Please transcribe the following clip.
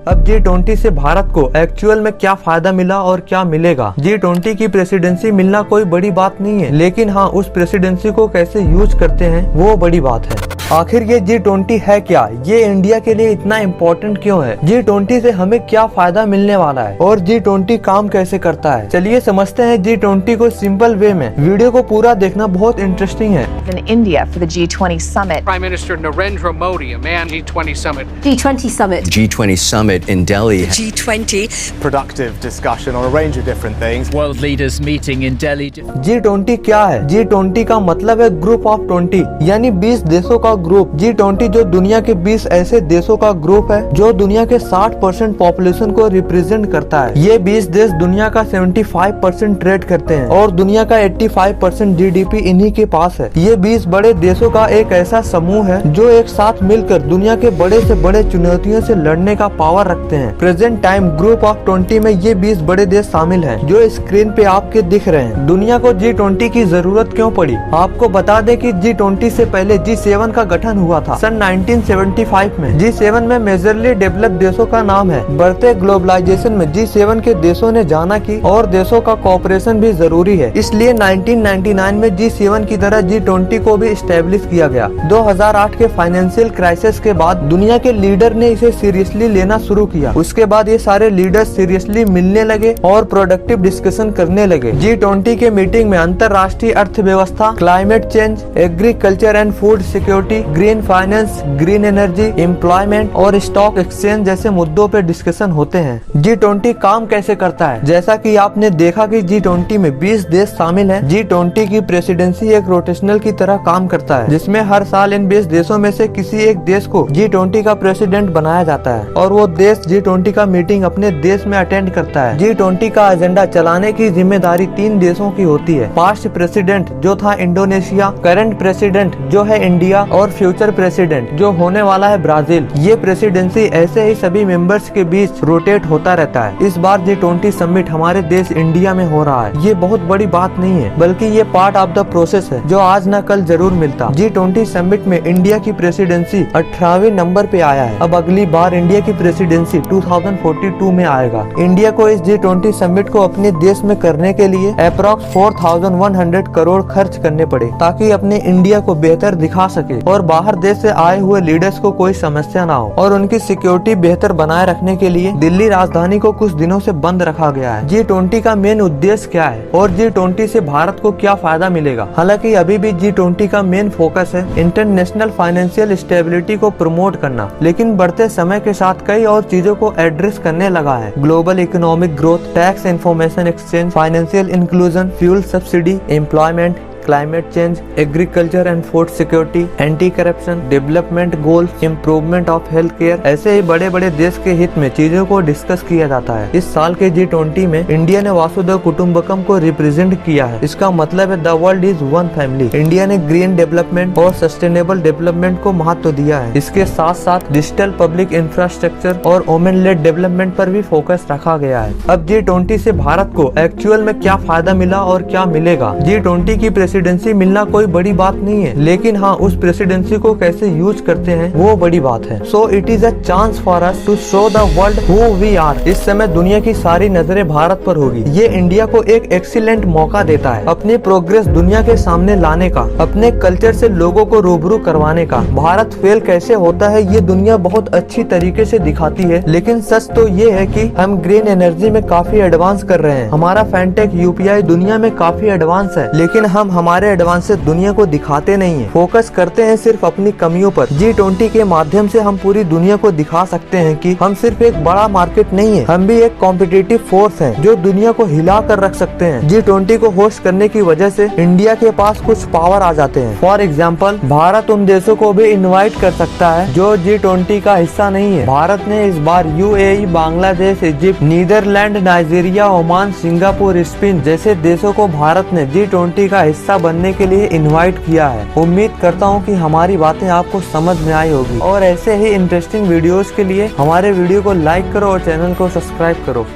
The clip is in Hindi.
अब G20 से भारत को एक्चुअल में क्या फायदा मिला और क्या मिलेगा। G20 की प्रेसिडेंसी मिलना कोई बड़ी बात नहीं है, लेकिन हाँ उस प्रेसिडेंसी को कैसे यूज करते हैं वो बड़ी बात है। आखिर ये G20 है क्या, ये इंडिया के लिए इतना इम्पोर्टेंट क्यों है, G20 से हमें क्या फायदा मिलने वाला है और G20 काम कैसे करता है, चलिए समझते हैं G20 को सिंपल वे में। वीडियो को पूरा देखना बहुत इंटरेस्टिंग है। In India for the G20 summit. Prime Minister Narendra Modi, a man G20 summit. G20 summit. G20 summit in Delhi. G20. Productive discussion on a range of different things. World leaders meeting in Delhi. G20 क्या है? G20 का मतलब है ग्रुप ऑफ 20, यानी 20 देशों का ग्रुप। G20 जो दुनिया के 20 ऐसे देशों का ग्रुप है जो दुनिया के 60% पॉपुलेशन को रिप्रेजेंट करता है। ये 20 देश दुनिया का 75% ट्रेड करते हैं और दुनिया का 85% GDP इन्हीं के पास है। ये 20 बड़े देशों का एक ऐसा समूह है जो एक साथ मिलकर दुनिया के बड़े से बड़े चुनौतियों से लड़ने का पावर रखते हैं। प्रेजेंट टाइम ग्रुप ऑफ 20 में ये 20 बड़े देश शामिल हैं जो स्क्रीन पे आपके दिख रहे हैं। दुनिया को G20 की जरूरत क्यों पड़ी? आपको बता दें कि G20 से पहले G7 का गठन हुआ था सन 1975 में। G7 में मेजरली डेवलप देशों का नाम है। बढ़ते ग्लोबलाइजेशन में G7 के देशों ने जाना कि और देशों का कोऑपरेशन भी जरूरी है, इसलिए 1999 में G7 की तरह G20 को भी स्टैब्लिश किया गया। 2008 के फाइनेंशियल क्राइसिस के बाद दुनिया के लीडर ने इसे सीरियसली लेना शुरू किया। उसके बाद ये सारे लीडर्स सीरियसली मिलने लगे और प्रोडक्टिव डिस्कशन करने लगे। G20 के मीटिंग में अंतर्राष्ट्रीय अर्थव्यवस्था, climate change, agriculture and food security, green finance, green energy, employment और स्टॉक एक्सचेंज जैसे मुद्दों पे डिस्कशन होते हैं। G20 काम कैसे करता है? जैसा कि आपने देखा कि G20 में 20 देश शामिल हैं। G20 की प्रेसिडेंसी एक रोटेशनल की तरह काम करता है, जिसमें हर साल इन 20 देशों में से किसी एक देश को G20 का प्रेसिडेंट बनाया जाता है और वो देश G20 का मीटिंग अपने देश में अटेंड करता है। G20 का एजेंडा चलाने की जिम्मेदारी 3 देशों की होती है। पास्ट प्रेसिडेंट जो था इंडोनेशिया, करंट प्रेसिडेंट जो है इंडिया और फ्यूचर प्रेसिडेंट जो होने वाला है ब्राजील। ये प्रेसिडेंसी ऐसे ही सभी मेंबर्स के बीच रोटेट होता रहता है। इस बार G20 समिट हमारे देश इंडिया में हो रहा है। ये बहुत बड़ी बात नहीं है, बल्कि ये पार्ट ऑफ द प्रोसेस है जो आज न कल जरूर मिलता। G20 समिट में इंडिया की प्रेसिडेंसी 18वें नंबर पे आया है। अब अगली बार इंडिया की प्रेसिडेंसी 2042 में आएगा। इंडिया को इस G20 समिट को अपने देश में करने के लिए अप्रॉक्स 4100 करोड़ खर्च करने पड़े ताकि अपने इंडिया को बेहतर दिखा सके और बाहर देश से आए हुए लीडर्स को कोई समस्या ना हो। और उनकी सिक्योरिटी बेहतर बनाए रखने के लिए दिल्ली राजधानी को कुछ दिनों से बंद रखा गया है। G20 का मेन उद्देश्य क्या है और G20 से भारत को क्या फायदा मिलेगा? हालांकि अभी भी G20 का मेन फोकस है इंटरनेशनल फाइनेंशियल स्टेबिलिटी को प्रमोट करना, लेकिन बढ़ते समय के साथ कई और चीजों को एड्रेस करने लगा है। Global economic growth, tax information exchange, financial inclusion, fuel subsidy, employment, climate change, agriculture and food security, anti corruption, development goals, improvement of health care, ऐसे ही बड़े बड़े देश के हित में चीजों को डिस्कस किया जाता है। इस साल के G20 में इंडिया ने वासुदेव कुटुंबकम को रिप्रेजेंट किया है। इसका मतलब है the world is one family. India ने ग्रीन डेवलपमेंट और सस्टेनेबल डेवलपमेंट को महत्व दिया है। इसके साथ साथ डिजिटल पब्लिक इंफ्रास्ट्रक्चर और वुमेन लेड डेवलपमेंट पर भी फोकस रखा गया है। अब G20 से भारत को एक्चुअल में क्या फायदा मिला और क्या मिलेगा? G20 की प्रेसिडेंसी मिलना कोई बड़ी बात नहीं है, लेकिन हाँ उस प्रेसिडेंसी को कैसे यूज करते हैं वो बड़ी बात है। So it is a chance for us to show the world who we are. इस समय दुनिया की सारी नजरें भारत पर होगी। ये इंडिया को एक एक्सीलेंट मौका देता है अपनी प्रोग्रेस दुनिया के सामने लाने का, अपने कल्चर से लोगों को रूबरू करवाने का। भारत फेल कैसे होता है ये दुनिया बहुत अच्छी तरीके से दिखाती है, लेकिन सच तो ये है कि हम ग्रीन एनर्जी में काफी एडवांस कर रहे हैं। हमारा फैनटेक UPI दुनिया में काफी एडवांस है, लेकिन हम हमारे एडवांसेस दुनिया को दिखाते नहीं है, फोकस करते हैं सिर्फ अपनी कमियों पर। G20 के माध्यम से हम पूरी दुनिया को दिखा सकते हैं कि हम सिर्फ एक बड़ा मार्केट नहीं है, हम भी एक कॉम्पिटिटिव फोर्स हैं जो दुनिया को हिला कर रख सकते हैं। G20 को होस्ट करने की वजह से इंडिया के पास कुछ पावर आ जाते हैं। फॉर एग्जाम्पल भारत उन देशों को भी इन्वाइट कर सकता है जो G20 का हिस्सा नहीं है। भारत ने इस बार UAE, Bangladesh, Egypt, Netherlands, Nigeria, Oman, Singapore, Spain जैसे देशों को भारत ने G20 का हिस्सा बनने के लिए इनवाइट किया है। उम्मीद करता हूँ कि हमारी बातें आपको समझ में आई होगी और ऐसे ही इंटरेस्टिंग वीडियोस के लिए हमारे वीडियो को लाइक करो और चैनल को सब्सक्राइब करो।